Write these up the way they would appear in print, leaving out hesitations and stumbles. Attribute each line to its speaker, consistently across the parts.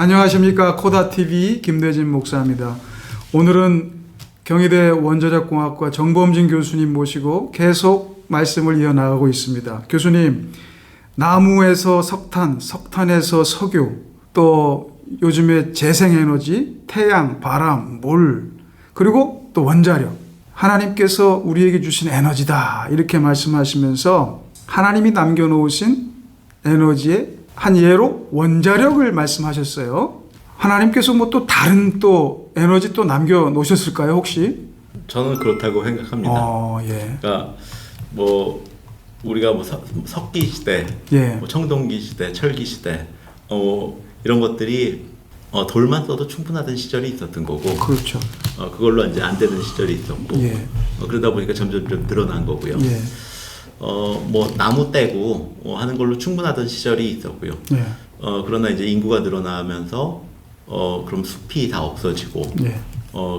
Speaker 1: 안녕하십니까. 코다TV 김대진 목사입니다. 오늘은 경희대 원자력공학과 정범진 교수님 모시고 계속 말씀을 이어나가고 있습니다. 교수님, 나무에서 석탄, 석탄에서 석유, 또 요즘에 재생에너지, 태양, 바람, 물, 그리고 또 원자력. 하나님께서 우리에게 주신 에너지다. 이렇게 말씀하시면서 하나님이 남겨놓으신 에너지의 한 예로 원자력을 말씀하셨어요. 하나님께서 뭐 또 다른 또 에너지 또 남겨놓으셨을까요, 혹시?
Speaker 2: 저는 그렇다고 생각합니다.
Speaker 1: 예.
Speaker 2: 그러니까 뭐 우리가 뭐 석기 시대,
Speaker 1: 예.
Speaker 2: 뭐 청동기 시대, 철기 시대, 이런 것들이 돌만 써도 충분하던 시절이 있었던 거고,
Speaker 1: 그렇죠.
Speaker 2: 그걸로 이제 안 되는 시절이 있었고,
Speaker 1: 예.
Speaker 2: 그러다 보니까 점점 좀 늘어난 거고요.
Speaker 1: 예.
Speaker 2: 뭐 나무 떼고 하는 걸로 충분하던 시절이 있었고요.
Speaker 1: 예.
Speaker 2: 그러나 이제 인구가 늘어나면서 그럼 숲이 다 없어지고,
Speaker 1: 예.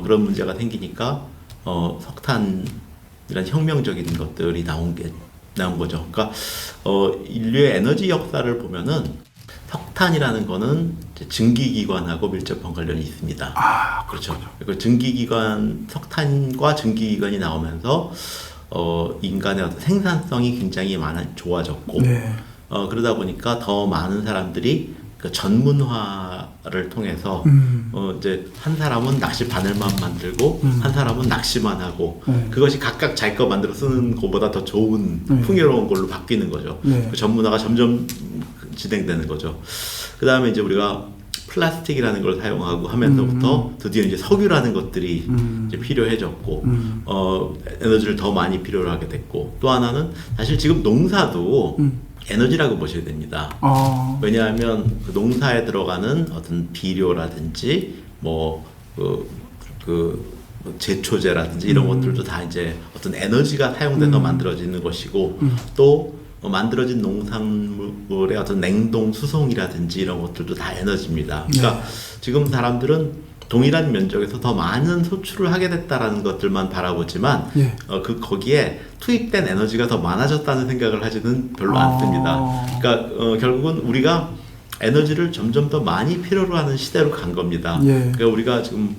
Speaker 2: 그런 문제가 생기니까 석탄이란 혁명적인 것들이 나온 거죠. 그러니까 인류의 에너지 역사를 보면은 석탄이라는 거는 이제 증기기관하고 밀접한 관련이 있습니다. 그렇죠. 그 증기기관, 석탄과 증기기관이 나오면서 인간의 어떤 생산성이 굉장히 좋아졌고,
Speaker 1: 네.
Speaker 2: 그러다 보니까 더 많은 사람들이 그 전문화를 통해서 이제 한 사람은 낚시 바늘만 만들고 한 사람은 낚시만 하고 그것이 각각 자기 거 만들어 쓰는 것보다 더 좋은 풍요로운 걸로 바뀌는 거죠. 그 전문화가 점점 진행되는 거죠. 그 다음에 이제 우리가 플라스틱이라는 걸 사용하고 하면서부터 드디어 이제 석유라는 것들이 이제 필요해졌고, 에너지를 더 많이 필요로 하게 됐고, 또 하나는 사실 지금 농사도 에너지라고 보셔야 됩니다. 왜냐하면 그 농사에 들어가는 어떤 비료라든지 뭐 제초제라든지 이런 것들도 다 이제 어떤 에너지가 사용돼서 만들어지는 것이고, 또 만들어진 농산물의 어떤 냉동 수송이라든지 이런 것들도 다 에너지입니다. 그러니까 지금 사람들은 동일한 면적에서 더 많은 소출을 하게 됐다라는 것들만 바라보지만 거기에 투입된 에너지가 더 많아졌다는 생각을 하지는 별로 않습니다. 그러니까 결국은 우리가 에너지를 점점 더 많이 필요로 하는 시대로 간 겁니다. 그러니까 우리가 지금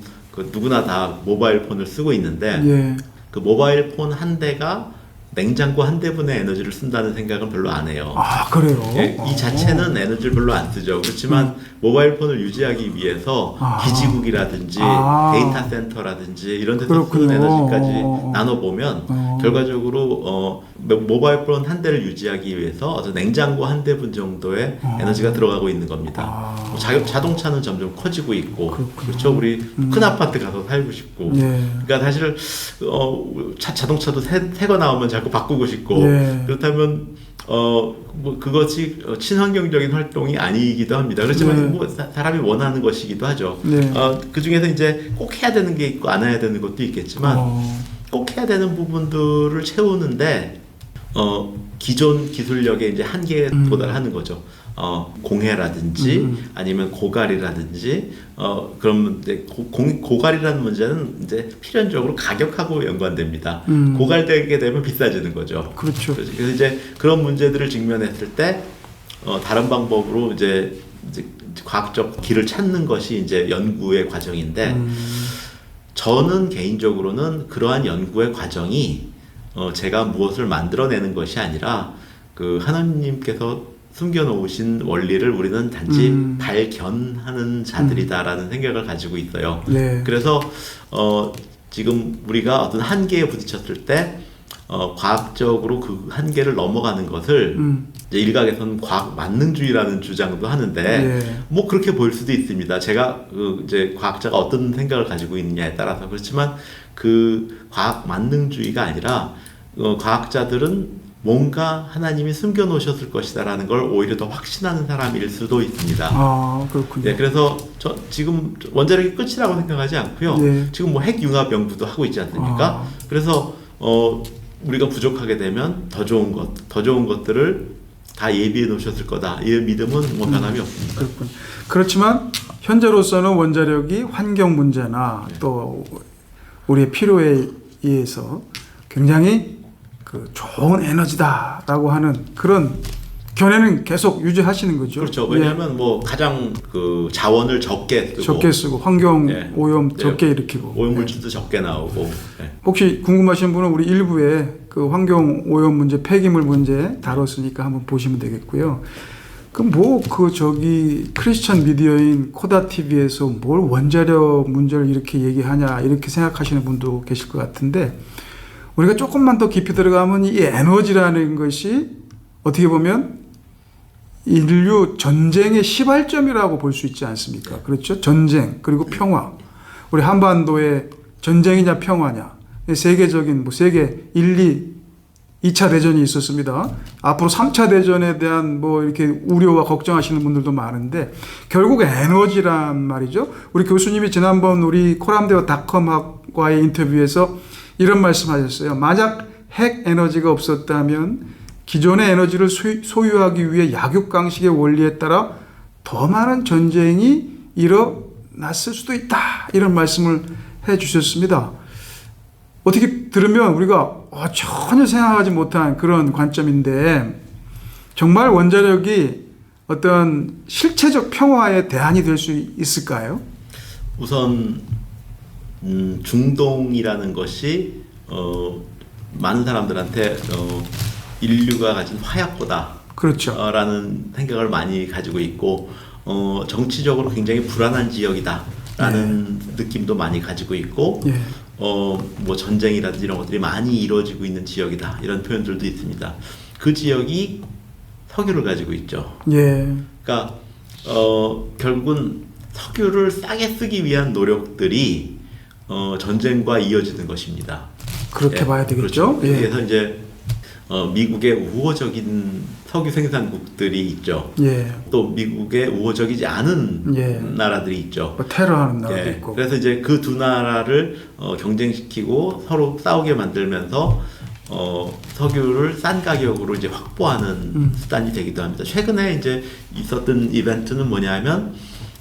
Speaker 2: 누구나 다 모바일 폰을 쓰고 있는데 그 모바일 폰 한 대가 냉장고 한 대분의 에너지를 쓴다는 생각은 별로 안 해요.
Speaker 1: 그래요?
Speaker 2: 이 자체는 에너지를 별로 안 쓰죠. 그렇지만 모바일 폰을 유지하기 위해서 기지국이라든지 데이터 센터라든지 이런 데서 쓰는 에너지까지 나눠보면 결과적으로 모바일 폰 한 대를 유지하기 위해서 어떤 냉장고 한 대분 정도의 에너지가 들어가고 있는 겁니다. 자동차는 점점 커지고 있고, 그렇죠. 우리 큰 아파트 가서 살고 싶고, 그러니까 사실 자동차도 새 거 나오면 자꾸 바꾸고 싶고, 그렇다면 뭐 그것이 친환경적인 활동이 아니기도 합니다. 그렇지만 뭐 사람이 원하는 것이기도 하죠. 그 중에서 이제 꼭 해야 되는 게 있고 안 해야 되는 것도 있겠지만 꼭 해야 되는 부분들을 채우는데 기존 기술력의 이제 한계에 도달하는 거죠. 공해라든지 아니면 고갈이라든지 그러면 이제 고갈이라는 문제는 이제 필연적으로 가격하고 연관됩니다. 고갈되게 되면 비싸지는 거죠.
Speaker 1: 그렇죠.
Speaker 2: 그래서 이제 그런 문제들을 직면했을 때 다른 방법으로 이제 과학적 길을 찾는 것이 이제 연구의 과정인데 저는 개인적으로는 그러한 연구의 과정이 제가 무엇을 만들어내는 것이 아니라 그 하나님께서 숨겨놓으신 원리를 우리는 단지 발견하는 자들이다라는 생각을 가지고 있어요. 그래서 지금 우리가 어떤 한계에 부딪혔을 때 과학적으로 그 한계를 넘어가는 것을 이제 일각에서는 과학 만능주의라는 주장도 하는데 뭐 그렇게 보일 수도 있습니다. 제가 이제 과학자가 어떤 생각을 가지고 있느냐에 따라서 그렇지만 그 과학 만능주의가 아니라 과학자들은 뭔가 하나님이 숨겨놓으셨을 것이다라는 걸 오히려 더 확신하는 사람일 수도 있습니다.
Speaker 1: 그렇군요.
Speaker 2: 그래서 저 지금 원자력이 끝이라고 생각하지 않고요. 지금 뭐 핵융합 연구도 하고 있지 않습니까? 그래서 우리가 부족하게 되면 더 좋은 것들을 다 예비해 놓으셨을 거다. 이 믿음은 뭐 변함이 없습니다.
Speaker 1: 그렇군요. 그렇지만 현재로서는 원자력이 환경 문제나 또 우리의 필요에 의해서 굉장히 그 좋은 에너지다라고 하는 그런 견해는 계속 유지하시는 거죠.
Speaker 2: 그렇죠. 왜냐하면 뭐 가장 그 자원을 적게 쓰고
Speaker 1: 환경
Speaker 2: 네.
Speaker 1: 오염
Speaker 2: 네.
Speaker 1: 적게 일으키고
Speaker 2: 오염물질도 적게 나오고. 네.
Speaker 1: 혹시 궁금하신 분은 우리 일부에 그 환경 오염 문제, 폐기물 문제 다뤘으니까 한번 보시면 되겠고요. 크리스천 미디어인 코다 TV에서 뭘 원자력 문제를 이렇게 얘기하냐 이렇게 생각하시는 분도 계실 것 같은데 우리가 조금만 더 깊이 들어가면 이 에너지라는 것이 어떻게 보면 인류 전쟁의 시발점이라고 볼 수 있지 않습니까? 그렇죠? 전쟁 그리고 평화. 우리 한반도의 전쟁이냐 평화냐 세계적인 세계 1, 2차 대전이 있었습니다. 앞으로 3차 대전에 대한 이렇게 우려와 걱정하시는 분들도 많은데 결국 에너지란 말이죠. 우리 교수님이 지난번 우리 코람데오닷컴과의 인터뷰에서 이런 말씀하셨어요. 만약 핵 에너지가 없었다면 기존의 에너지를 소유하기 위해 약육강식의 원리에 따라 더 많은 전쟁이 일어났을 수도 있다. 이런 말씀을 해 주셨습니다. 어떻게 들으면 우리가 전혀 생각하지 못한 그런 관점인데 정말 원자력이 어떤 실체적 평화의 대안이 될 수 있을까요?
Speaker 2: 우선 중동이라는 것이 많은 사람들한테 인류가 가진 화약보다
Speaker 1: 그렇죠.
Speaker 2: 라는 생각을 많이 가지고 있고 정치적으로 굉장히 불안한 지역이다라는 느낌도 많이 가지고 있고 뭐 전쟁이라든지 이런 것들이 많이 이루어지고 있는 지역이다 이런 표현들도 있습니다. 그 지역이 석유를 가지고 있죠. 그러니까 결국은 석유를 싸게 쓰기 위한 노력들이 전쟁과 이어지는 것입니다.
Speaker 1: 그렇게 봐야 되겠죠.
Speaker 2: 그렇죠. 그래서 이제 미국의 우호적인 석유 생산국들이 있죠. 또 미국의 우호적이지 않은 나라들이 있죠.
Speaker 1: 테러하는 나라도 있고.
Speaker 2: 그래서 이제 그 두 나라를 경쟁시키고 서로 싸우게 만들면서 석유를 싼 가격으로 이제 확보하는 수단이 되기도 합니다. 최근에 이제 있었던 이벤트는 뭐냐면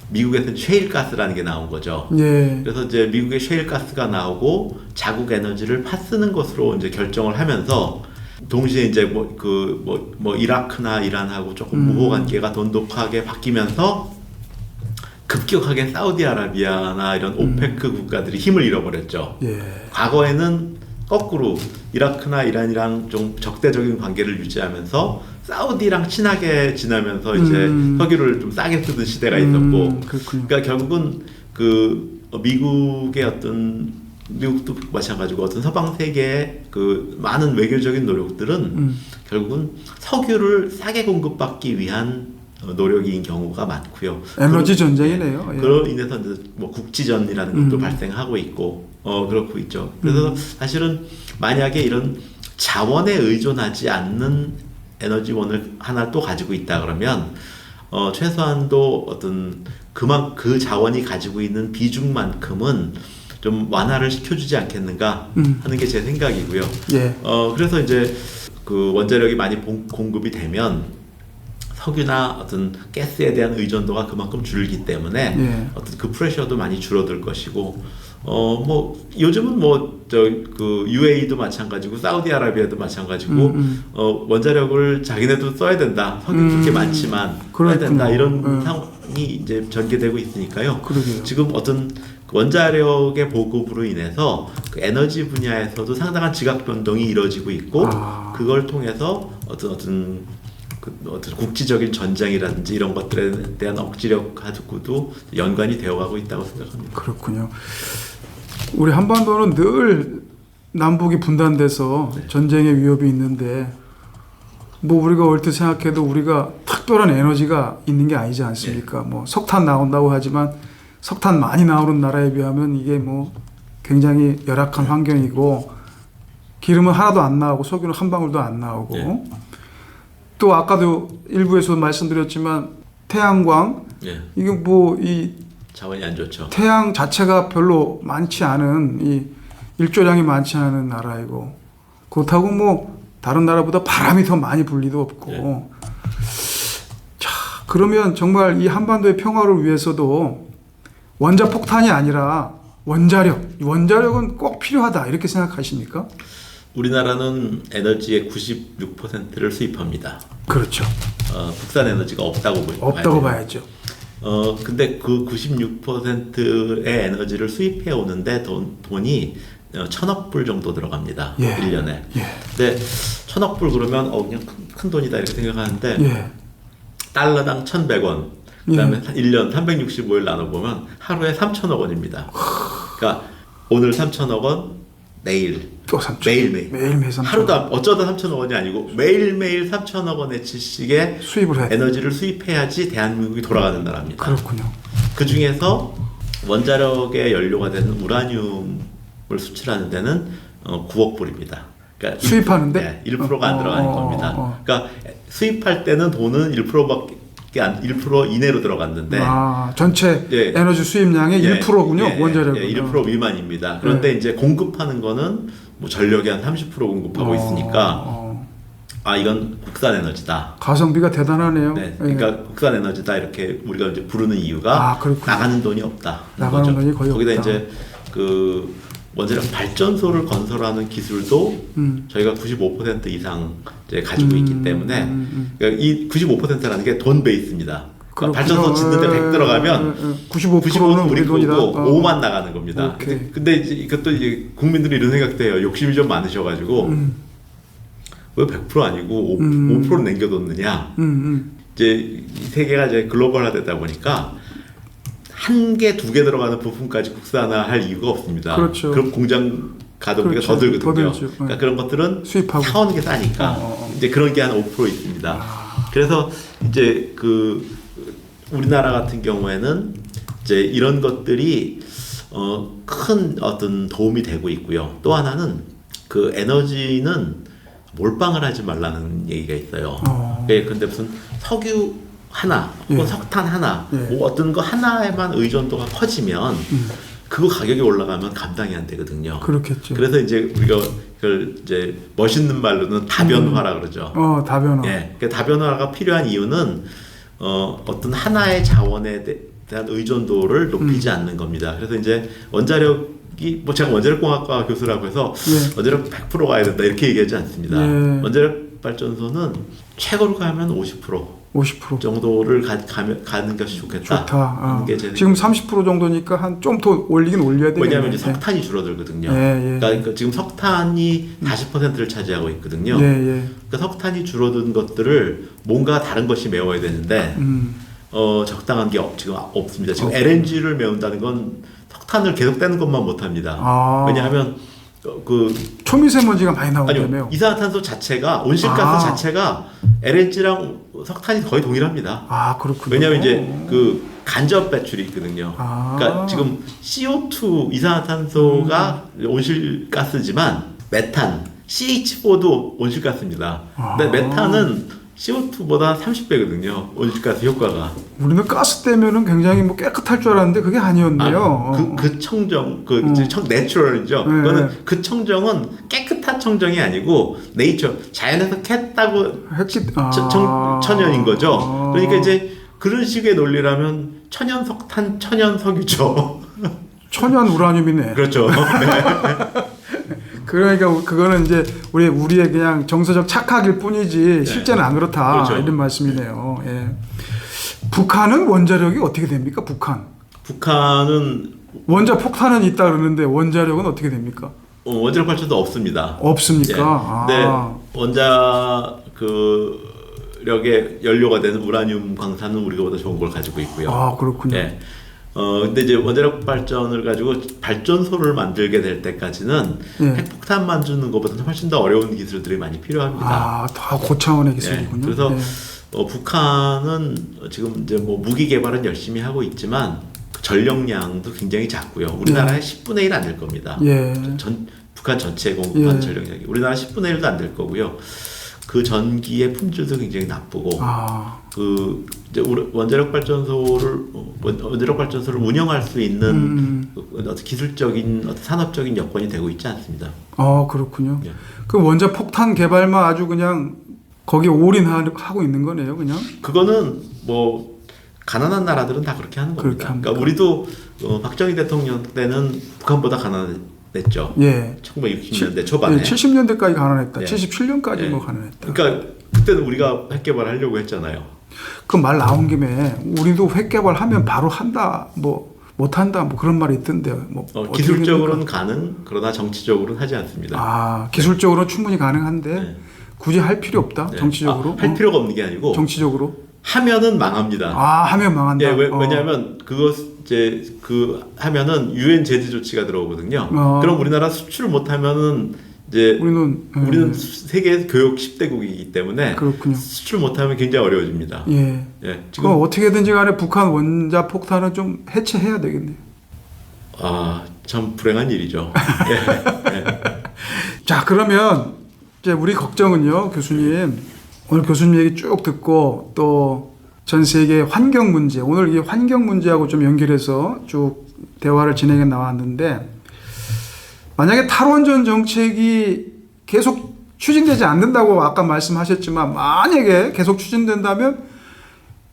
Speaker 2: 미국에서 셰일가스라는 게 나온 거죠. 그래서 이제 미국의 셰일가스가 나오고 자국 에너지를 파쓰는 것으로 이제 결정을 하면서 동시에 이제 이라크나 이란하고 조금 우호 관계가 돈독하게 바뀌면서 급격하게 사우디아라비아나 이런 오페크 국가들이 힘을 잃어버렸죠. 과거에는 거꾸로 이라크나 이란이랑 좀 적대적인 관계를 유지하면서 사우디랑 친하게 지내면서 이제 석유를 좀 싸게 쓰던 시대가 있었고, 그러니까 결국은 미국도 마찬가지고 어떤 서방 세계의 그 많은 외교적인 노력들은 결국은 석유를 싸게 공급받기 위한 노력인 경우가 많고요.
Speaker 1: 에너지 전쟁이네요.
Speaker 2: 그로 인해서 이제 국지전이라는 것도 발생하고 있고, 그렇고 있죠. 그래서 사실은 만약에 이런 자원에 의존하지 않는 에너지원을 하나 또 가지고 있다 그러면 최소한도 어떤 그 자원이 가지고 있는 비중만큼은 좀 완화를 시켜주지 않겠는가 하는 게 제 생각이고요. 그래서 이제 그 원자력이 많이 공급이 되면 석유나 어떤 가스에 대한 의존도가 그만큼 줄기 때문에 어떤 그 프레셔도 많이 줄어들 것이고, 요즘은 그 UAE도 마찬가지고 사우디아라비아도 마찬가지고 원자력을 자기네도 써야 된다. 석유 그렇게 많지만 써야 된다 이런 상황이 이제 전개되고 있으니까요. 지금 어떤 원자력의 보급으로 인해서 그 에너지 분야에서도 상당한 지각 변동이 이루어지고 있고 그걸 통해서 어떤 국지적인 전쟁이라든지 이런 것들에 대한 억지력 가지고도 연관이 되어가고 있다고 생각합니다.
Speaker 1: 그렇군요. 우리 한반도는 늘 남북이 분단돼서 전쟁의 위협이 있는데 우리가 얼핏 생각해도 우리가 특별한 에너지가 있는 게 아니지 않습니까? 석탄 나온다고 하지만 석탄 많이 나오는 나라에 비하면 이게 굉장히 열악한 환경이고 기름은 하나도 안 나오고 석유는 한 방울도 안 나오고 또 아까도 일부에서 말씀드렸지만 태양광 이게 이
Speaker 2: 자원이 안 좋죠.
Speaker 1: 태양 자체가 별로 많지 않은 이 일조량이 많지 않은 나라이고 그렇다고 다른 나라보다 바람이 더 많이 불 리도 없고 자 그러면 정말 이 한반도의 평화를 위해서도 원자폭탄이 아니라 원자력은 꼭 필요하다 이렇게 생각하십니까?
Speaker 2: 우리나라는 에너지의 96%를 수입합니다.
Speaker 1: 그렇죠.
Speaker 2: 국산 에너지가
Speaker 1: 없다고 봐야죠.
Speaker 2: 근데 그 96%의 에너지를 수입해 오는데 돈이 1,000억 불 정도 들어갑니다.
Speaker 1: 예.
Speaker 2: 1년에.
Speaker 1: 예.
Speaker 2: 근데 1,000억 불 그러면 그냥 큰 돈이다 이렇게 생각하는데
Speaker 1: 예.
Speaker 2: 달러당 1,100원. 그다음에 1년 365일 나눠보면 하루에 3,000억 원입니다. 그러니까 오늘 3,000억 원, 내일
Speaker 1: 또 3,000억.
Speaker 2: 매일매일
Speaker 1: 3,000억.
Speaker 2: 하루도 어쩌다 3,000억 원이 아니고 매일매일 3,000억 원의 지식의
Speaker 1: 수입을 해야
Speaker 2: 에너지를 수입해야지 대한민국이 돌아가는 나라입니다.
Speaker 1: 그렇군요.
Speaker 2: 그 중에서 원자력의 연료가 되는 우라늄을 수출하는 데는 9억 불입니다. 그러니까
Speaker 1: 수입하는데
Speaker 2: 1%가 안 들어가는 겁니다. 그러니까 수입할 때는 돈은 1%밖에 1% 이내로 들어갔는데
Speaker 1: 전체
Speaker 2: 예,
Speaker 1: 에너지 수입량의 1%군요. 원자력.
Speaker 2: 1% 미만입니다. 그런데 이제 공급하는 거는 뭐 전력의 한 30% 공급하고 있으니까 이건 국산 에너지다.
Speaker 1: 가성비가 대단하네요.
Speaker 2: 네, 그러니까 국산 에너지다 이렇게 우리가 이제 부르는 이유가 나가는 돈이 없다.
Speaker 1: 나가는 돈이 거의
Speaker 2: 거기다
Speaker 1: 없다.
Speaker 2: 이제 그 원자력 발전소를 건설하는 기술도 저희가 95% 이상 이제 가지고 있기 때문에 그러니까 이 95%라는 게 돈 베이스입니다. 그러니까 발전소 짓는데 100 들어가면 95%는 우리 돈이고 5만 나가는 겁니다. 근데 이제 이것도 이제 국민들이 이런 생각도 해요. 욕심이 좀 많으셔가지고 왜 100% 아니고 5% 남겨뒀느냐. 이제 이 세계가 이제 글로벌화되다 보니까 한 개, 두 개 들어가는 부품까지 국산화할 이유가 없습니다.
Speaker 1: 그렇죠.
Speaker 2: 그럼 공장 가동비가 더 들거든요. 그러니까 그런 것들은
Speaker 1: 수입하고
Speaker 2: 사오는 게 싸니까 이제 그런 게 한 5% 있습니다. 그래서 이제 그 우리나라 같은 경우에는 이제 이런 것들이 큰 어떤 도움이 되고 있고요. 또 하나는 그 에너지는 몰빵을 하지 말라는 얘기가 있어요. 근데 무슨 석유 하나 혹은 석탄 하나 뭐 어떤 거 하나에만 의존도가 커지면 그거 가격이 올라가면 감당이 안 되거든요.
Speaker 1: 그렇겠죠.
Speaker 2: 그래서 이제 우리가 그걸 이제 멋있는 말로는 다변화라 그러죠.
Speaker 1: 다변화.
Speaker 2: 예, 그 다변화가 필요한 이유는 어떤 하나의 자원에 대한 의존도를 높이지 않는 겁니다. 그래서 이제 원자력이 뭐 제가 원자력공학과 교수라고 해서 원자력 100% 가야 된다 이렇게 얘기하지 않습니다. 원자력 발전소는 최고로 가면 50% 정도를 가는 것이 좋겠다.
Speaker 1: 좋다. 지금 30% 정도니까 한 좀 더 올리긴 올려야 되겠네요.
Speaker 2: 왜냐하면 이제 석탄이 줄어들거든요. 그러니까 지금 석탄이 40%를 차지하고 있거든요. 그러니까 석탄이 줄어든 것들을 뭔가 다른 것이 메워야 되는데 적당한 게 지금 없습니다. 지금 LNG를 메운다는 건 석탄을 계속 떼는 것만 못합니다. 왜냐하면 그
Speaker 1: 초미세먼지가 많이 나오잖아요.
Speaker 2: 아니요, 이산화탄소 자체가 온실가스 자체가 LNG랑 석탄이 거의 동일합니다.
Speaker 1: 그렇군요.
Speaker 2: 왜냐하면 이제 그 간접 배출이 있거든요. 그러니까 지금 CO2 이산화탄소가 온실가스지만 메탄 CH4도 온실가스입니다. 근데 메탄은 CO2보다 30배거든요. 온실가스 효과가.
Speaker 1: 우리는 가스 때문에 굉장히 뭐 깨끗할 줄 알았는데 그게 아니었네요.
Speaker 2: 그 청정, 내추럴이죠. 그거는 그 청정은 깨끗한 청정이 아니고 네이처, 자연에서 캤다고 천연인 거죠. 그러니까 이제 그런 식의 논리라면 천연 석탄, 천연 석유죠.
Speaker 1: 천연 우라늄이네.
Speaker 2: 그렇죠.
Speaker 1: 그러니까 그거는 이제 우리의 그냥 정서적 착각일 뿐이지 실제는 안 그렇다. 그렇죠. 이런 말씀이네요. 북한은 원자력이 어떻게 됩니까? 북한은
Speaker 2: 원자
Speaker 1: 폭탄은 있다 그러는데 원자력은 어떻게 됩니까?
Speaker 2: 원자력 발전도 없습니다.
Speaker 1: 없습니까?
Speaker 2: 네. 원자력의 연료가 되는 우라늄 광산은 우리보다 좋은 걸 가지고 있고요.
Speaker 1: 그렇군요.
Speaker 2: 근데 이제 원자력 발전을 가지고 발전소를 만들게 될 때까지는 핵폭탄 만드는 것보다는 훨씬 더 어려운 기술들이 많이 필요합니다.
Speaker 1: 더 고차원의 기술이군요.
Speaker 2: 그래서 북한은 지금 이제 뭐 무기 개발은 열심히 하고 있지만 전력량도 굉장히 작고요. 우리나라의 10분의 1 안 될 겁니다. 북한 전체 공급한 전력량이 우리나라 10분의 1도 안 될 거고요. 그 전기의 품질도 굉장히 나쁘고 그 이제 원자력 발전소를 운영할 수 있는 어떤 기술적인 어떤 산업적인 여건이 되고 있지 않습니다.
Speaker 1: 그렇군요. 그 원자 폭탄 개발만 아주 그냥 거기에 올인하고 있는 거네요, 그냥.
Speaker 2: 그거는 뭐 가난한 나라들은 다 그렇게 하는 겁니다. 그러니까 우리도 박정희 대통령 때는 북한보다 가난했죠. 1960년대 초반에.
Speaker 1: 70년대까지 가난했다. 77년까지 뭐 가난했다.
Speaker 2: 그러니까 그때는 우리가 핵 개발하려고 했잖아요.
Speaker 1: 그 말 나온 김에 우리도 핵 개발하면 바로 한다, 뭐 못한다, 뭐 그런 말이 있던데요. 뭐
Speaker 2: 기술적으로는 가능, 그러나 정치적으로는 하지 않습니다.
Speaker 1: 아, 기술적으로는 충분히 가능한데
Speaker 2: 네.
Speaker 1: 굳이 할 필요 없다.
Speaker 2: 네.
Speaker 1: 정치적으로
Speaker 2: 할 필요가 없는 게 아니고
Speaker 1: 정치적으로
Speaker 2: 하면은 망합니다.
Speaker 1: 아, 하면 망한다.
Speaker 2: 예, 왜냐하면 그거 이제 그 하면은 유엔 제재 조치가 들어오거든요. 그럼 우리나라 수출을 못하면은 이제 우리는 세계 교역 10대국이기 때문에
Speaker 1: 그렇군요.
Speaker 2: 수출 못하면 굉장히 어려워집니다.
Speaker 1: 예.
Speaker 2: 예, 지금
Speaker 1: 그럼 어떻게든지 간에 북한 원자 폭탄은 좀 해체해야 되겠네요.
Speaker 2: 아, 참 불행한 일이죠. 예, 예.
Speaker 1: 자, 그러면 이제 우리 걱정은요, 교수님. 오늘 교수님 얘기 쭉 듣고 또 전 세계 환경 문제, 오늘 이 환경 문제하고 좀 연결해서 쭉 대화를 진행해 나왔는데, 만약에 탈원전 정책이 계속 추진되지 않는다고 아까 말씀하셨지만, 만약에 계속 추진된다면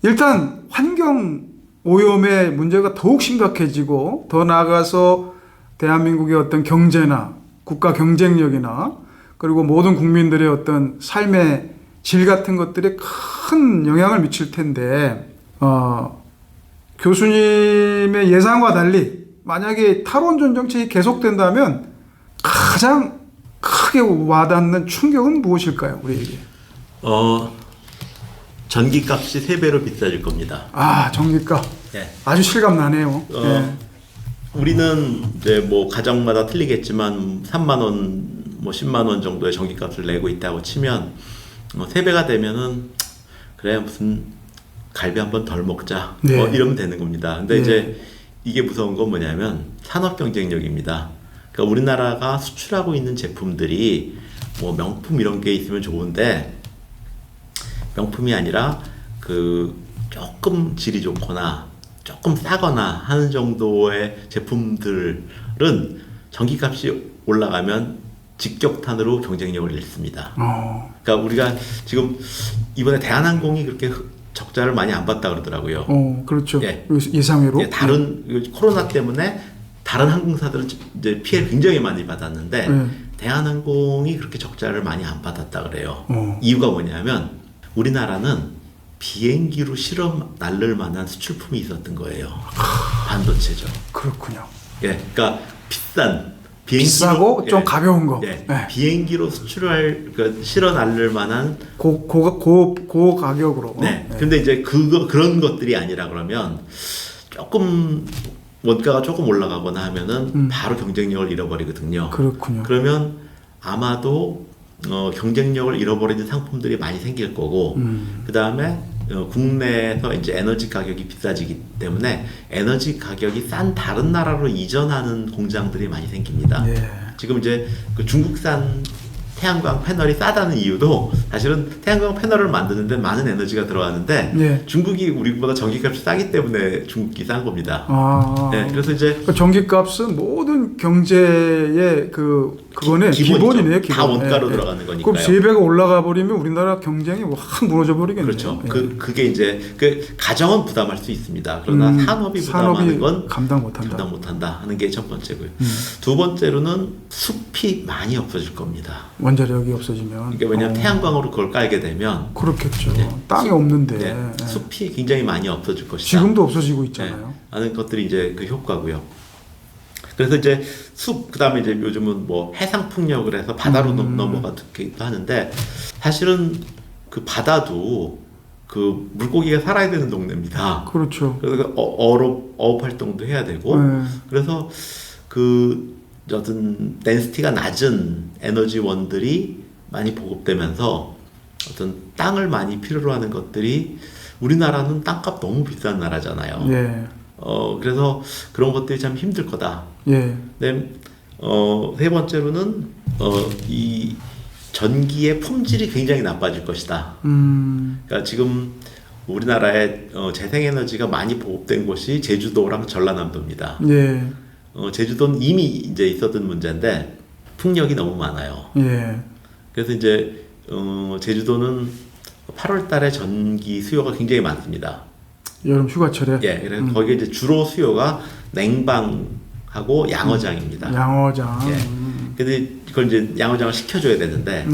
Speaker 1: 일단 환경 오염의 문제가 더욱 심각해지고, 더 나아가서 대한민국의 어떤 경제나 국가 경쟁력이나 그리고 모든 국민들의 어떤 삶의 질 같은 것들에 큰 영향을 미칠 텐데, 교수님의 예상과 달리 만약에 탈원전 정책이 계속된다면 가장 크게 와닿는 충격은 무엇일까요, 우리에게?
Speaker 2: 전기값이 3배로 비싸질 겁니다.
Speaker 1: 아, 전기값.
Speaker 2: 예.
Speaker 1: 아주 실감 나네요. 예.
Speaker 2: 우리는 이제 뭐 가정마다 틀리겠지만 3만 원, 뭐 10만 원 정도의 전기값을 내고 있다고 치면 3배가 되면은 그래 무슨 갈비 한 번 덜 먹자,
Speaker 1: 네.
Speaker 2: 뭐 이러면 되는 겁니다. 근데
Speaker 1: 네.
Speaker 2: 이제 이게 무서운 건 뭐냐면 산업 경쟁력입니다. 그러니까 우리나라가 수출하고 있는 제품들이 뭐 명품 이런 게 있으면 좋은데, 명품이 아니라 그 조금 질이 좋거나 조금 싸거나 하는 정도의 제품들은 전기값이 올라가면 직격탄으로 경쟁력을 잃습니다. 그러니까 우리가 지금 이번에 대한항공이 그렇게 적자를 많이 안 봤다 그러더라고요.
Speaker 1: 그렇죠.
Speaker 2: 예.
Speaker 1: 예상외로.
Speaker 2: 예, 다른 코로나 때문에 다른 항공사들은 이제 피해를 굉장히 많이 받았는데 대한항공이 그렇게 적자를 많이 안 받았다 그래요. 이유가 뭐냐면 우리나라는 비행기로 실어 날릴 만한 수출품이 있었던 거예요. 반도체죠.
Speaker 1: 그렇군요.
Speaker 2: 예, 그러니까
Speaker 1: 비싸고 좀 가벼운 거.
Speaker 2: 예,
Speaker 1: 네.
Speaker 2: 비행기로 수출할 그러니까 실어 날릴 만한
Speaker 1: 고 가격으로.
Speaker 2: 네. 근데 이제 그런 것들이 아니라 그러면 조금 원가가 조금 올라가거나 하면은 바로 경쟁력을 잃어버리거든요.
Speaker 1: 그렇군요.
Speaker 2: 그러면 아마도 경쟁력을 잃어버리는 상품들이 많이 생길 거고, 그 다음에 국내에서 이제 에너지 가격이 비싸지기 때문에 에너지 가격이 싼 다른 나라로 이전하는 공장들이 많이 생깁니다.
Speaker 1: 예.
Speaker 2: 지금 이제 그 중국산 태양광 패널이 싸다는 이유도 사실은 태양광 패널을 만드는데 많은 에너지가 들어가는데
Speaker 1: 네.
Speaker 2: 중국이 우리보다 전기값이 싸기 때문에 중국이 싼 겁니다.
Speaker 1: 네,
Speaker 2: 그래서 이제
Speaker 1: 그 전기값은 모든 경제의 그거네 기본이네요. 기본.
Speaker 2: 다 원가로 들어가는 거니까요.
Speaker 1: 그럼 3배가 올라가 버리면 우리나라 경쟁이 확 무너져 버리겠네요.
Speaker 2: 그렇죠. 그게 이제 가정은 부담할 수 있습니다. 그러나 산업이 부담하는 건
Speaker 1: 감당 못한다
Speaker 2: 하는 게 첫 번째고요. 두 번째로는 숲이 많이 없어질 겁니다.
Speaker 1: 원자력이 없어지면.
Speaker 2: 이게 왜냐하면 태양광으로 그걸 깔게 되면
Speaker 1: 그렇겠죠. 땅이 없는데
Speaker 2: 숲이 굉장히 많이 없어질 것이다.
Speaker 1: 지금도 없어지고 있잖아요.
Speaker 2: 하는 것들이 이제 그 효과고요. 그래서 이제 그다음에 이제 요즘은 뭐 해상 풍력을 해서 바다로 넘어가기도 하는데, 사실은 그 바다도 그 물고기가 살아야 되는 동네입니다.
Speaker 1: 그렇죠.
Speaker 2: 그래서 어업 활동도 해야 되고, 그래서 그 어떤 덴시티가 낮은 에너지원들이 많이 보급되면서 어떤 땅을 많이 필요로 하는 것들이, 우리나라는 땅값 너무 비싼 나라잖아요.
Speaker 1: 예.
Speaker 2: 그래서 그런 것들이 참 힘들 거다.
Speaker 1: 예.
Speaker 2: 네, 세 번째로는 이 전기의 품질이 굉장히 나빠질 것이다. 그러니까 지금 우리나라에 재생에너지가 많이 보급된 곳이 제주도랑 전라남도입니다.
Speaker 1: 예.
Speaker 2: 제주도는 이미 이제 있었던 문제인데 풍력이 너무 많아요.
Speaker 1: 예.
Speaker 2: 그래서 이제 제주도는 8월달에 전기 수요가 굉장히 많습니다.
Speaker 1: 여름 휴가철에.
Speaker 2: 예, 그래서 거기에 이제 주로 수요가 냉방하고 양어장입니다.
Speaker 1: 양어장.
Speaker 2: 예. 근데 그걸 이제 양어장을 시켜줘야 되는데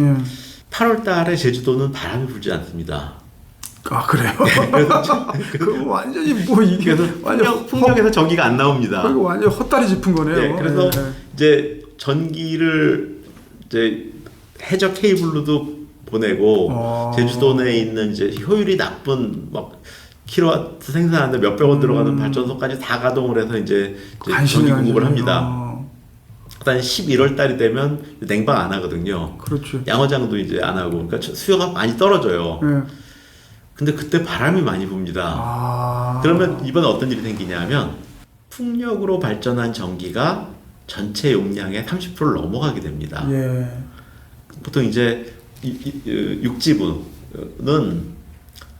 Speaker 2: 8월 달에 제주도는 바람이 불지 않습니다.
Speaker 1: 아 그래요? 그 완전히 뭐 이게
Speaker 2: 그래서 풍력에서 전기가 안 나옵니다.
Speaker 1: 그리고 완전 헛다리 짚은 거네요.
Speaker 2: 네, 그래서
Speaker 1: 네.
Speaker 2: 이제 전기를 이제 해저 케이블로도 보내고 제주도 내에 있는 이제 효율이 나쁜 막 킬로와트 생산하는데 몇백 원 들어가는 발전소까지 다 가동을 해서 이제 전기 공급을 합니다. 그다음에 11월 달이 되면 냉방 안 하거든요.
Speaker 1: 그렇죠.
Speaker 2: 양어장도 이제 안 하고, 그러니까 수요가 많이 떨어져요.
Speaker 1: 네.
Speaker 2: 근데 그때 바람이 많이 붑니다. 그러면 이번에 어떤 일이 생기냐면 풍력으로 발전한 전기가 전체 용량의 30%를 넘어가게 됩니다.
Speaker 1: 예.
Speaker 2: 보통 이제 육지부는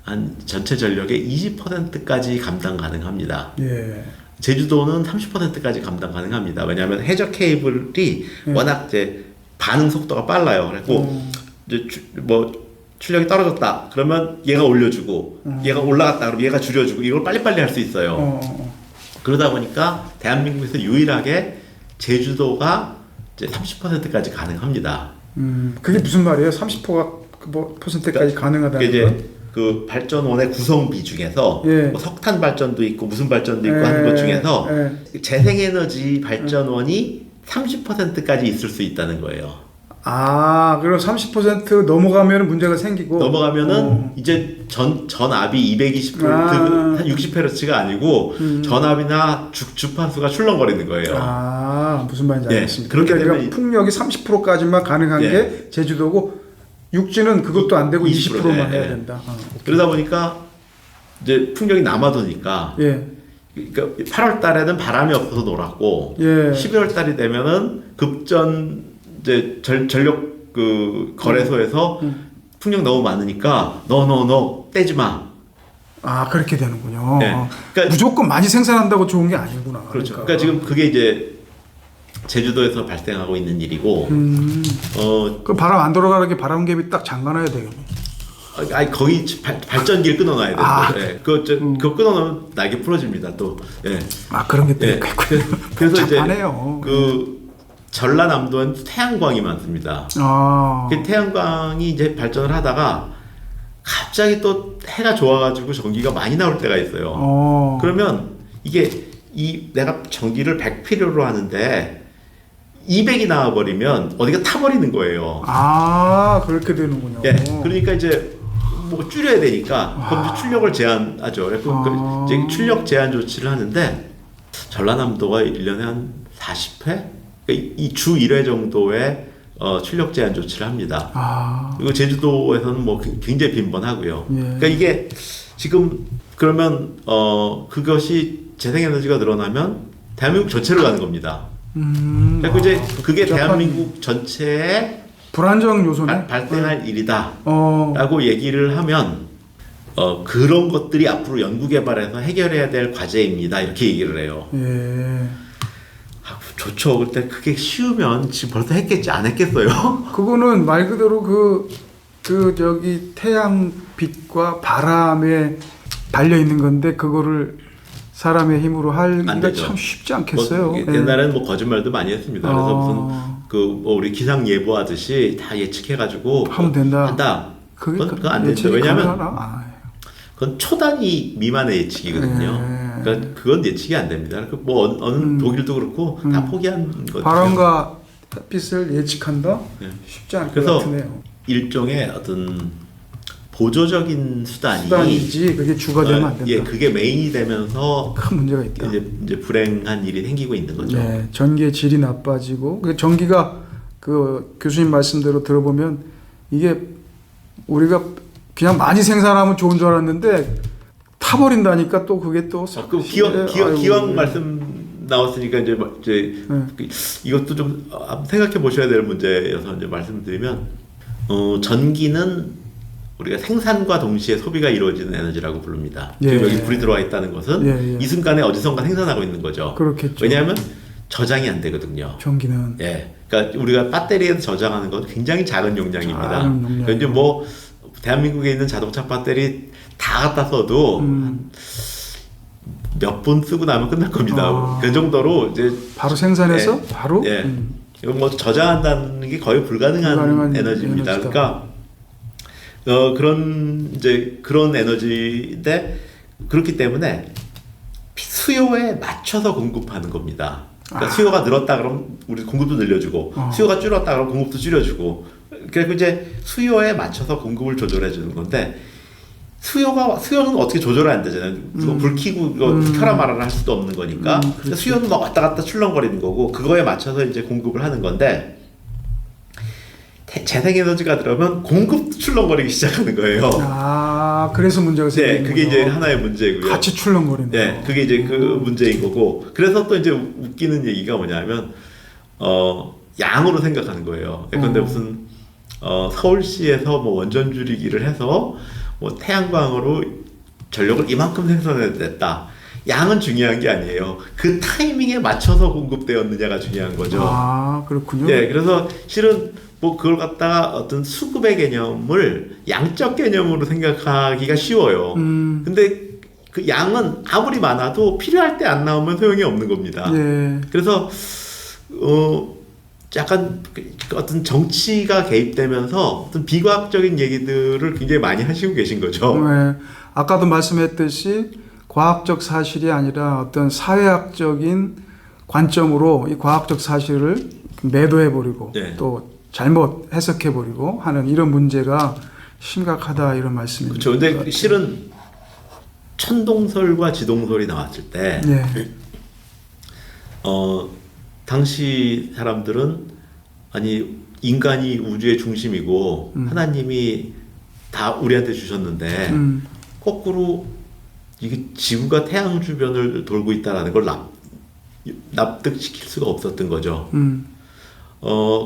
Speaker 2: 한 전체 전력의 20%까지 감당 가능합니다.
Speaker 1: 예.
Speaker 2: 제주도는 30%까지 감당 가능합니다. 왜냐하면 해저 케이블이 워낙 이제 반응 속도가 빨라요. 그래고 이제 출력이 떨어졌다. 그러면 얘가 올려주고, 얘가 올라갔다. 그러면 얘가 줄여주고, 이걸 빨리빨리 할 수 있어요. 그러다 보니까 대한민국에서 유일하게 제주도가 이제 30%까지 가능합니다.
Speaker 1: 그게 무슨 말이에요? 30%까지 가능하다는
Speaker 2: 이제
Speaker 1: 건?
Speaker 2: 그 발전원의 구성비 중에서
Speaker 1: 예.
Speaker 2: 뭐 석탄 발전도 있고 무슨 발전도 있고 하는 것 중에서 재생에너지 발전원이 30%까지 있을 수 있다는 거예요.
Speaker 1: 아, 그럼 30% 넘어가면 문제가 생기고
Speaker 2: 넘어가면은 이제 전압이 220V 한 60Hz가 아니고 전압이나 주파수가 출렁거리는 거예요.
Speaker 1: 아, 무슨 말인지
Speaker 2: 예,
Speaker 1: 알겠습니다.
Speaker 2: 그렇게
Speaker 1: 그러니까
Speaker 2: 되면
Speaker 1: 풍력이 30%까지만 가능한
Speaker 2: 예.
Speaker 1: 게 제주도고 육지는 그것도 안 되고
Speaker 2: 20%
Speaker 1: 20%만
Speaker 2: 예,
Speaker 1: 해야
Speaker 2: 예.
Speaker 1: 된다.
Speaker 2: 그러다 보니까 이제 풍력이 남아도니까
Speaker 1: 예.
Speaker 2: 그러니까 8월 달에는 바람이 없어서 놀았고
Speaker 1: 예.
Speaker 2: 11월 달이 되면은 급전 이제 전력 그 거래소에서 풍력 너무 많으니까 너 떼지 마.
Speaker 1: 아, 그렇게 되는군요.
Speaker 2: 네. 그러니까
Speaker 1: 무조건 많이 생산한다고 좋은 게 아니구나.
Speaker 2: 그렇죠. 그러니까 지금 그게 이제 제주도에서 발생하고 있는 일이고
Speaker 1: 그 바람 안 돌아가게 바람갭이 딱 잠가놔야 되겠네.
Speaker 2: 아니 거의 발전기를 끊어놔야 돼요.
Speaker 1: 아,
Speaker 2: 예. 그거 끊어놓으면 날개 부러집니다. 또. 예.
Speaker 1: 아, 그런 게 또
Speaker 2: 예.
Speaker 1: 있겠군요.
Speaker 2: 그래서 이제
Speaker 1: 복잡하네요.
Speaker 2: 그 전라남도엔 태양광이 많습니다.
Speaker 1: 아.
Speaker 2: 그 태양광이 이제 발전을 하다가 갑자기 또 해가 좋아가지고 전기가 많이 나올 때가 있어요. 그러면 이게 내가 전기를 100필요로 하는데 200이 나와버리면 어디가 타버리는 거예요.
Speaker 1: 아, 그렇게 되는군요.
Speaker 2: 예. 그러니까 이제 뭐 줄여야 되니까 그럼 이제 출력을 제한하죠. 그래서 이제 출력 제한 조치를 하는데 전라남도가 1년에 한 40회? 이 주 1회 정도의 출력 제한 조치를 합니다. 그리고 제주도에서는 뭐 굉장히 빈번하고요.
Speaker 1: 예.
Speaker 2: 그러니까 이게 지금 그러면 그것이 재생에너지가 늘어나면 대한민국 전체로 가는 겁니다. 그리고 이제 그게 대한민국 전체에
Speaker 1: 불안정 요소네.
Speaker 2: 발생할 일이다라고 얘기를 하면 그런 것들이 앞으로 연구개발해서 해결해야 될 과제입니다. 이렇게 얘기를 해요.
Speaker 1: 예.
Speaker 2: 좋죠. 그때 그게 쉬우면 지금 벌써 했겠지 안 했겠어요?
Speaker 1: 그거는 말 그대로 저기 태양빛과 바람에 달려 있는 건데 그거를 사람의 힘으로 하기가 참 쉽지 않겠어요.
Speaker 2: 옛날에는 뭐 거짓말도 많이 했습니다. 그래서 무슨 뭐 우리 기상 예보하듯이 다 예측해가지고
Speaker 1: 하면 된다.
Speaker 2: 한다.
Speaker 1: 그건
Speaker 2: 안 되죠. 왜냐하면 그건 초단위 미만의 예측이거든요. 그러니까 그건 예측이 안 됩니다. 뭐 어느 독일도 그렇고 다 포기한 거죠.
Speaker 1: 바람과 햇빛을 예측한다? 쉽지 않을 것 같네요.
Speaker 2: 그래서 일종의 어떤 보조적인
Speaker 1: 수단이지 그게 주가 되면 안 된다.
Speaker 2: 예, 그게 메인이 되면서
Speaker 1: 큰 문제가 있다.
Speaker 2: 이제 불행한 일이 생기고 있는 거죠.
Speaker 1: 네, 전기의 질이 나빠지고 그 전기가 그 교수님 말씀대로 들어보면 이게 우리가 그냥 많이 생산하면 좋은 줄 알았는데 타버린다니까 또 그게 또
Speaker 2: 기왕 말씀 나왔으니까 이제 이것도 좀 생각해 보셔야 될 문제여서 이제 말씀드리면 전기는 우리가 생산과 동시에 소비가 이루어지는 에너지라고 부릅니다. 지금 여기 불이 들어와 있다는 것은 이 순간에 어디선가 생산하고 있는 거죠.
Speaker 1: 그렇겠죠.
Speaker 2: 왜냐하면 저장이 안 되거든요.
Speaker 1: 전기는.
Speaker 2: 예. 그러니까 우리가 배터리에서 저장하는 건 굉장히 작은 용량입니다. 그러니까 이제 뭐 대한민국에 있는 자동차 배터리 다 갖다 써도 몇 분 쓰고 나면 끝날 겁니다. 그 정도로 이제
Speaker 1: 바로 생산해서 바로.
Speaker 2: 이건 뭐 저장한다는 게 거의 불가능한 에너지입니다.
Speaker 1: 에너지다.
Speaker 2: 그러니까 그런 에너지인데 그렇기 때문에 수요에 맞춰서 공급하는 겁니다. 그러니까 수요가 늘었다 그러면 우리 공급도 늘려주고 수요가 줄었다 그러면 공급도 줄여주고 그리고 이제 수요에 맞춰서 공급을 조절해 주는 건데 수요는 어떻게 조절이 안 되잖아요. 불 켜고 켜라 말아라 할 수도 없는 거니까 수요는 막 왔다 갔다 출렁거리는 거고 그거에 맞춰서 이제 공급을 하는 건데 재생에너지가 들어오면 공급도 출렁거리기 시작하는 거예요.
Speaker 1: 아, 그래서 문제가 생기는
Speaker 2: 네, 그게 이제 하나의 문제고요.
Speaker 1: 같이 출렁거리는.
Speaker 2: 네, 그게 이제 그 문제인 거고. 그래서 또 이제 웃기는 얘기가 뭐냐면 양으로 생각하는 거예요. 근데 무슨 서울시에서 뭐 원전 줄이기를 해서 뭐 태양광으로 전력을 이만큼 생산해냈다. 양은 중요한 게 아니에요. 그 타이밍에 맞춰서 공급되었느냐가 중요한 거죠.
Speaker 1: 아, 그렇군요.
Speaker 2: 네, 그래서 실은 뭐 그걸 갖다가 어떤 수급의 개념을 양적 개념으로 생각하기가 쉬워요. 근데 그 양은 아무리 많아도 필요할 때 안 나오면 소용이 없는 겁니다.
Speaker 1: 예.
Speaker 2: 그래서 약간 어떤 정치가 개입되면서 어떤 비과학적인 얘기들을 굉장히 많이 하시고 계신 거죠.
Speaker 1: 네. 아까도 말씀했듯이 과학적 사실이 아니라 어떤 사회학적인 관점으로 이 과학적 사실을 매도해버리고
Speaker 2: 네.
Speaker 1: 또 잘못 해석해버리고 하는 이런 문제가 심각하다 이런 말씀입니다.
Speaker 2: 그렇죠. 근데 실은 천동설과 지동설이 나왔을 때
Speaker 1: 네.
Speaker 2: 당시 사람들은 아니 인간이 우주의 중심이고 하나님이 다 우리한테 주셨는데 거꾸로 이게 지구가 태양 주변을 돌고 있다라는 걸 납득시킬 수가 없었던 거죠.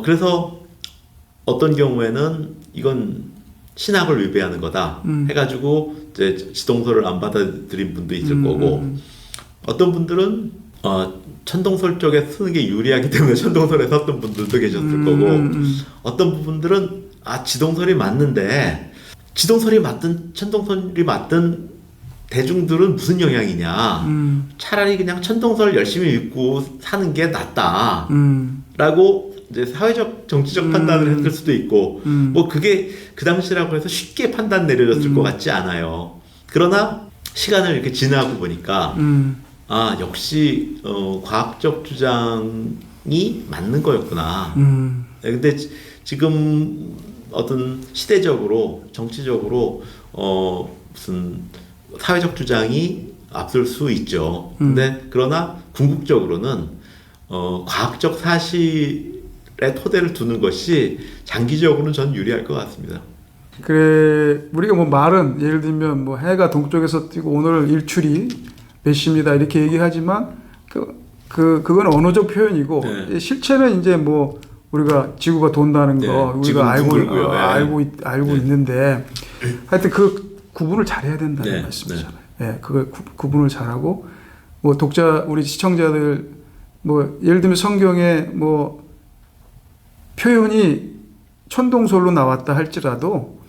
Speaker 2: 그래서 어떤 경우에는 이건 신학을 위배하는 거다 해가지고 이제 지동설을 안 받아들인 분도 있을 거고 어떤 분들은 천동설 쪽에 쓰는 게 유리하기 때문에 천동설에 섰던 분들도 계셨을 거고 어떤 부분들은 지동설이 맞는데 지동설이 맞든 천동설이 맞든 대중들은 무슨 영향이냐 차라리 그냥 천동설 열심히 읽고 사는 게 낫다 라고 이제 사회적 정치적 판단을 했을 수도 있고 뭐 그게 그 당시라고 해서 쉽게 판단 내려졌을 것 같지 않아요. 그러나 시간을 이렇게 지나고 보니까 역시 과학적 주장이 맞는 거였구나. 근데 지금 어떤 시대적으로 정치적으로 무슨 사회적 주장이 앞설 수 있죠. 근데 그러나 궁극적으로는 과학적 사실의 토대를 두는 것이 장기적으로는 전 유리할 것 같습니다.
Speaker 1: 그래 우리가 뭐 말은 예를 들면 뭐 해가 동쪽에서 뜨고 오늘 일출이 몇 시입니다 이렇게 얘기하지만 그건 언어적 표현이고
Speaker 2: 네.
Speaker 1: 실체는 이제 뭐 우리가 지구가 돈다는 거 우리가 알고 있는데 하여튼 그 구분을 잘해야 된다는 말씀이잖아요. 네, 그 구분을 잘하고 뭐 독자 우리 시청자들 뭐 예를 들면 성경에 뭐 표현이 천동설로 나왔다 할지라도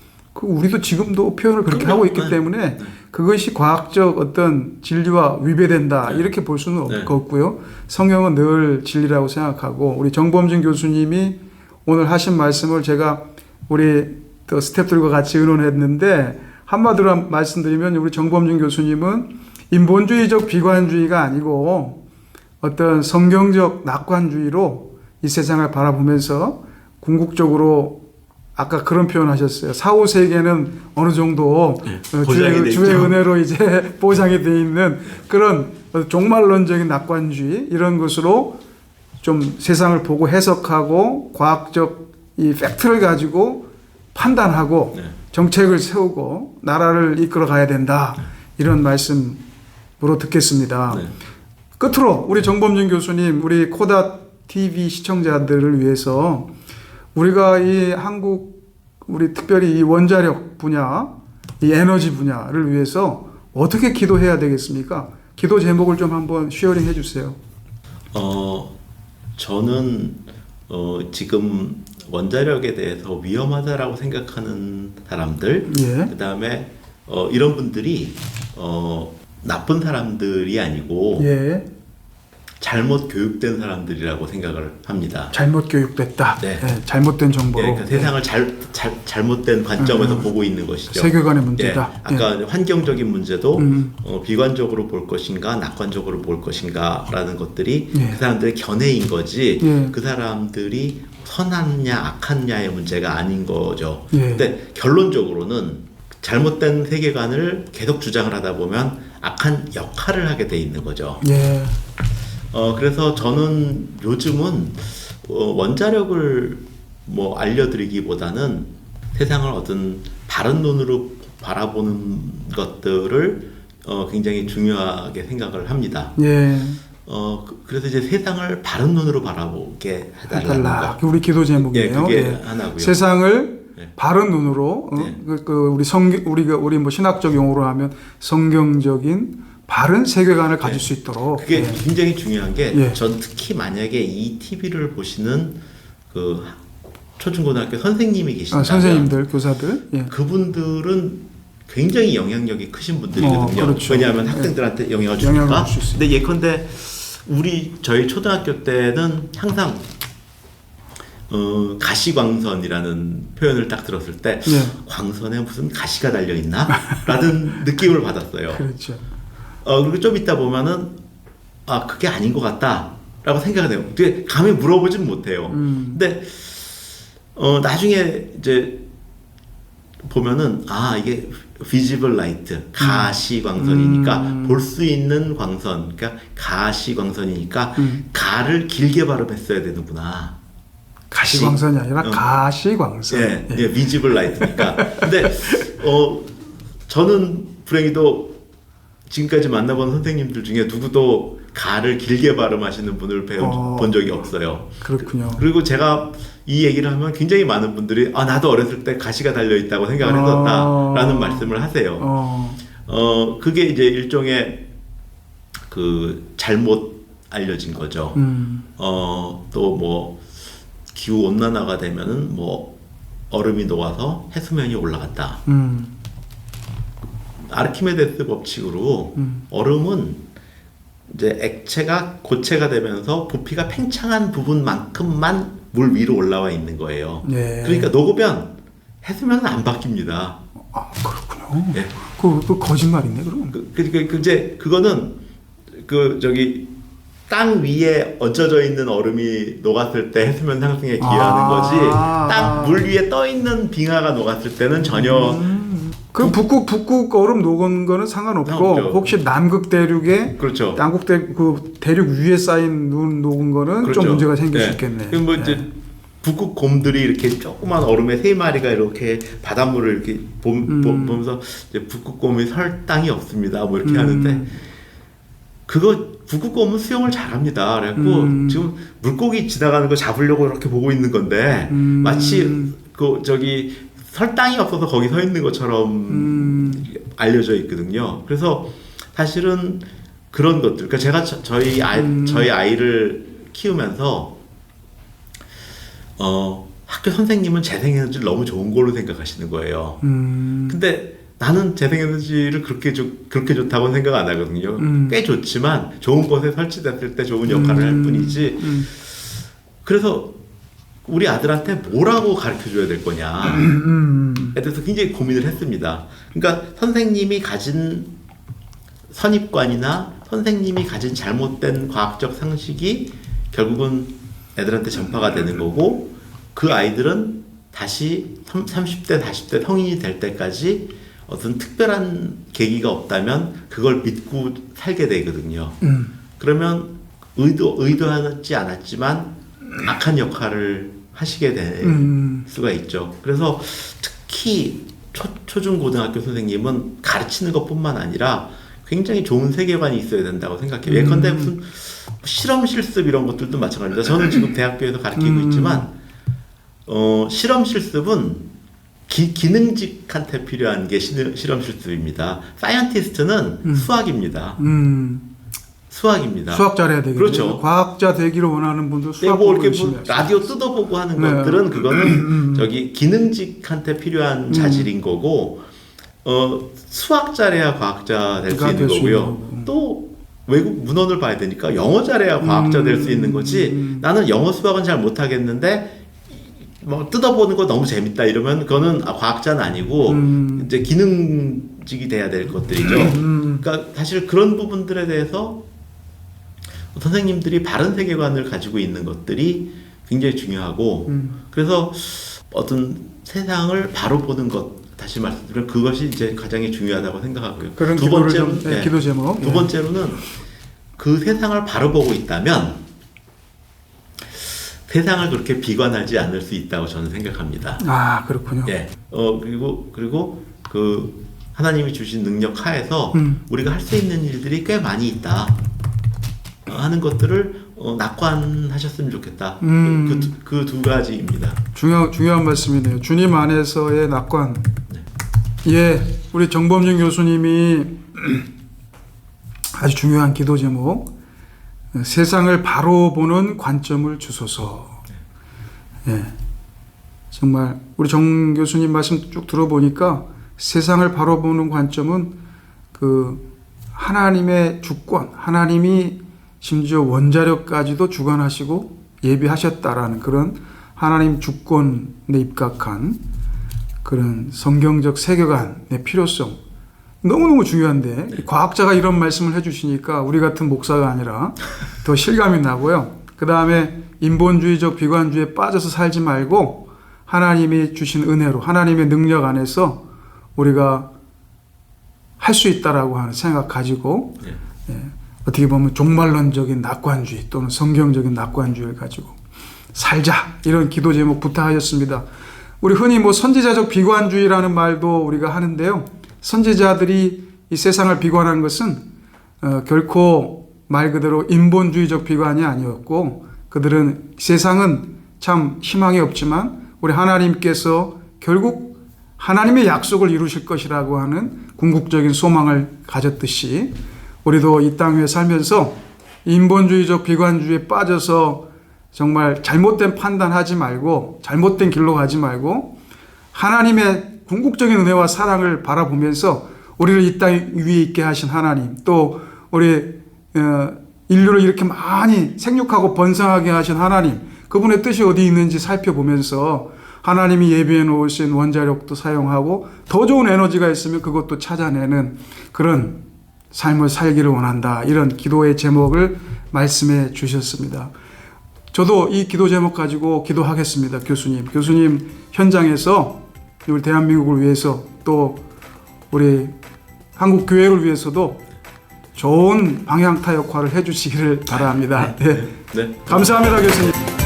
Speaker 1: 우리도 지금도 표현을 그렇게 하고 있기 때문에 그것이 과학적 어떤 진리와 위배된다 이렇게 볼 수는 없고요. 성경은 늘 진리라고 생각하고 우리 정범준 교수님이 오늘 하신 말씀을 제가 우리 또 스태프들과 같이 의논했는데 한마디로 말씀드리면 우리 정범준 교수님은 인본주의적 비관주의가 아니고 어떤 성경적 낙관주의로 이 세상을 바라보면서 궁극적으로 아까 그런 표현하셨어요. 4, 5세계는 어느 정도 주의 은혜로 이제 보장이 되어 있는 그런 종말론적인 낙관주의 이런 것으로 좀 세상을 보고 해석하고 과학적 이 팩트를 가지고 판단하고 정책을 세우고 나라를 이끌어 가야 된다. 이런 말씀으로 듣겠습니다. 끝으로 우리 정범준 교수님, 우리 코다 TV 시청자들을 위해서 우리가 이 한국 우리 특별히 이 원자력 분야, 이 에너지 분야를 위해서 어떻게 기도해야 되겠습니까? 기도 제목을 좀 한번 쉐어링 해주세요.
Speaker 2: 저는 지금 원자력에 대해서 위험하다라고 생각하는 사람들, 그 다음에 이런 분들이 나쁜 사람들이 아니고 잘못 교육된 사람들이라고 생각을 합니다.
Speaker 1: 잘못 교육됐다.
Speaker 2: 네.
Speaker 1: 네, 잘못된 정보로.
Speaker 2: 그러니까 세상을 잘못된 관점에서 보고 있는 것이죠.
Speaker 1: 세계관의 문제다.
Speaker 2: 아까 환경적인 문제도 비관적으로 볼 것인가 낙관적으로 볼 것인가라는 것들이 그 사람들의 견해인 거지 그 사람들이 선하냐 악하냐의 문제가 아닌 거죠. 근데 결론적으로는 잘못된 세계관을 계속 주장을 하다 보면 악한 역할을 하게 돼 있는 거죠. 그래서 저는 요즘은 원자력을 뭐 알려드리기보다는 세상을 어떤 바른 눈으로 바라보는 것들을 굉장히 중요하게 생각을 합니다. 그래서 이제 세상을 바른 눈으로 바라보게 해달라는 거.
Speaker 1: 우리 기도 제목이에요.
Speaker 2: 그게 하나고요.
Speaker 1: 세상을 바른 눈으로 우리 뭐 신학적 용어로 하면 성경적인 바른 세계관을 가질 수 있도록.
Speaker 2: 그게 굉장히 중요한 게 전 특히 만약에 이 TV를 보시는 그 초중고등학교 선생님이 계신다면
Speaker 1: 선생님들, 교사들
Speaker 2: 그분들은 굉장히 영향력이 크신 분들이거든요.
Speaker 1: 그렇죠.
Speaker 2: 왜냐하면 학생들한테 영향을 주니까. 근데 예컨대 저희 초등학교 때는 항상 가시광선이라는 표현을 딱 들었을 때 광선에 무슨 가시가 달려 있나? 라는 느낌을 받았어요.
Speaker 1: 그렇죠.
Speaker 2: 그리고 좀 있다 보면은 그게 아닌 것 같다 라고 생각을 해요. 근데 감히 물어보진 못해요. 근데 나중에 이제 보면은 이게 visible light, 가시광선이니까 볼 수 있는 광선, 그러니까 가시광선이니까 가를 길게 발음했어야 되는구나.
Speaker 1: 가시광선이 아니라 가시광선.
Speaker 2: visible light니까. 근데 저는 불행히도 지금까지 만나본 선생님들 중에 누구도 가를 길게 발음하시는 분을 본 적이 없어요.
Speaker 1: 그렇군요.
Speaker 2: 그리고 제가 이 얘기를 하면 굉장히 많은 분들이 나도 어렸을 때 가시가 달려있다고 생각을 했었다라는 말씀을 하세요. 그게 이제 일종의 그 잘못 알려진 거죠. 또 뭐 기후 온난화가 되면은 뭐 얼음이 녹아서 해수면이 올라간다. 아르키메데스 법칙으로 얼음은 이제 액체가 고체가 되면서 부피가 팽창한 부분만큼만 물 위로 올라와 있는 거예요. 그러니까 녹으면 해수면은 안 바뀝니다.
Speaker 1: 그렇군요. 그 거짓말이네 그럼.
Speaker 2: 이제 그거는 땅 위에 얹혀져 있는 얼음이 녹았을 때 해수면 상승에 기여하는 거지. 땅 물 위에 떠 있는 빙하가 녹았을 때는 전혀.
Speaker 1: 그 북극 얼음 녹은 거는 상관없고 혹시 남극 대륙에 남극 대륙 위에 쌓인 눈 녹은 거는 좀 문제가 생길 수 있겠네.
Speaker 2: 뭐 이제 북극 곰들이 이렇게 조그만 얼음에 3마리가 이렇게 바닷물을 이렇게 보면서 이제 북극 곰이 설 땅이 없습니다. 뭐 이렇게 하는데 북극 곰은 수영을 잘합니다. 그래갖고 지금 물고기 지나가는 거 잡으려고 이렇게 보고 있는 건데 마치 설 땅이 없어서 거기 서 있는 것처럼 알려져 있거든요. 그래서 사실은 그런 것들, 그러니까 제가 저희 아이를 키우면서 학교 선생님은 재생에너지를 너무 좋은 걸로 생각하시는 거예요. 근데 나는 재생에너지를 그렇게 좋다고 생각 안 하거든요. 꽤 좋지만 좋은 곳에 설치됐을 때 좋은 역할을 할 뿐이지. 그래서 우리 아들한테 뭐라고 가르쳐줘야 될 거냐에 대해서 굉장히 고민을 했습니다. 그러니까 선생님이 가진 선입관이나 선생님이 가진 잘못된 과학적 상식이 결국은 애들한테 전파가 되는 거고 그 아이들은 다시 30대, 40대 성인이 될 때까지 어떤 특별한 계기가 없다면 그걸 믿고 살게 되거든요. 그러면 의도하지 않았지만 악한 역할을 하시게 될 수가 있죠. 그래서 특히 초중고등학교 선생님은 가르치는 것뿐만 아니라 굉장히 좋은 세계관이 있어야 된다고 생각해요. 예컨대 무슨 실험 실습 이런 것들도 마찬가지입니다. 저는 지금 대학교에서 가르치고 있지만 실험 실습은 기능직한테 필요한 게 실험 실습입니다. 사이언티스트는 수학입니다. 수학입니다.
Speaker 1: 수학 잘해야 되겠죠.
Speaker 2: 그렇죠.
Speaker 1: 과학자 되기를 원하는 분들 수학
Speaker 2: 뭐 이렇게
Speaker 1: 열심히
Speaker 2: 뭐 라디오 뜯어보고 하는 것들은 그거는 기능직한테 필요한 자질인 거고 수학 잘해야 과학자 될 수 있는 거고요. 또 외국 문헌을 봐야 되니까 영어 잘해야 과학자 될 수 있는 거지. 나는 영어 수학은 잘 못하겠는데 뭐 뜯어보는 거 너무 재밌다 이러면 그거는 과학자는 아니고 이제 기능직이 돼야 될 것들이죠. 그러니까 사실 그런 부분들에 대해서 선생님들이 바른 세계관을 가지고 있는 것들이 굉장히 중요하고 그래서 어떤 세상을 바로 보는 것 다시 말씀드리면 그것이 이제 가장 중요하다고 생각하고요.
Speaker 1: 그런
Speaker 2: 두 번째로는
Speaker 1: 네, 기도 제목.
Speaker 2: 두 번째로는 그 세상을 바로 보고 있다면 세상을 그렇게 비관하지 않을 수 있다고 저는 생각합니다.
Speaker 1: 아, 그렇군요.
Speaker 2: 예. 그리고 그 하나님이 주신 능력 하에서 우리가 할 수 있는 일들이 꽤 많이 있다 하는 것들을 낙관하셨으면 좋겠다. 그 두 가지입니다.
Speaker 1: 중요한 말씀이네요. 주님 안에서의 낙관. 네. 예, 우리 정범준 교수님이 아주 중요한 기도 제목, 세상을 바로 보는 관점을 주소서. 예, 정말 우리 정 교수님 말씀 쭉 들어보니까 세상을 바로 보는 관점은 그 하나님의 주권, 하나님이 심지어 원자력까지도 주관하시고 예비하셨다라는 그런 하나님 주권에 입각한 그런 성경적 세계관의 필요성, 너무너무 중요한데 네. 과학자가 이런 말씀을 해주시니까 우리 같은 목사가 아니라 더 실감이 나고요. 그 다음에 인본주의적 비관주의에 빠져서 살지 말고 하나님이 주신 은혜로 하나님의 능력 안에서 우리가 할 수 있다라고 하는 생각 가지고 네. 예, 어떻게 보면 종말론적인 낙관주의 또는 성경적인 낙관주의를 가지고 살자, 이런 기도 제목 부탁하셨습니다. 우리 흔히 뭐 선지자적 비관주의라는 말도 우리가 하는데요. 선지자들이 이 세상을 비관한 것은 결코 말 그대로 인본주의적 비관이 아니었고, 그들은 세상은 참 희망이 없지만 우리 하나님께서 결국 하나님의 약속을 이루실 것이라고 하는 궁극적인 소망을 가졌듯이 우리도 이 땅 위에 살면서 인본주의적 비관주의에 빠져서 정말 잘못된 판단하지 말고 잘못된 길로 가지 말고 하나님의 궁극적인 은혜와 사랑을 바라보면서 우리를 이 땅 위에 있게 하신 하나님, 또 우리 인류를 이렇게 많이 생육하고 번성하게 하신 하나님, 그분의 뜻이 어디 있는지 살펴보면서 하나님이 예비해 놓으신 원자력도 사용하고 더 좋은 에너지가 있으면 그것도 찾아내는 그런 삶을 살기를 원한다, 이런 기도의 제목을 말씀해 주셨습니다. 저도 이 기도 제목 가지고 기도하겠습니다. 교수님 현장에서 우리 대한민국을 위해서 또 우리 한국 교회를 위해서도 좋은 방향타 역할을 해주시기를 바랍니다. 네. 감사합니다, 교수님.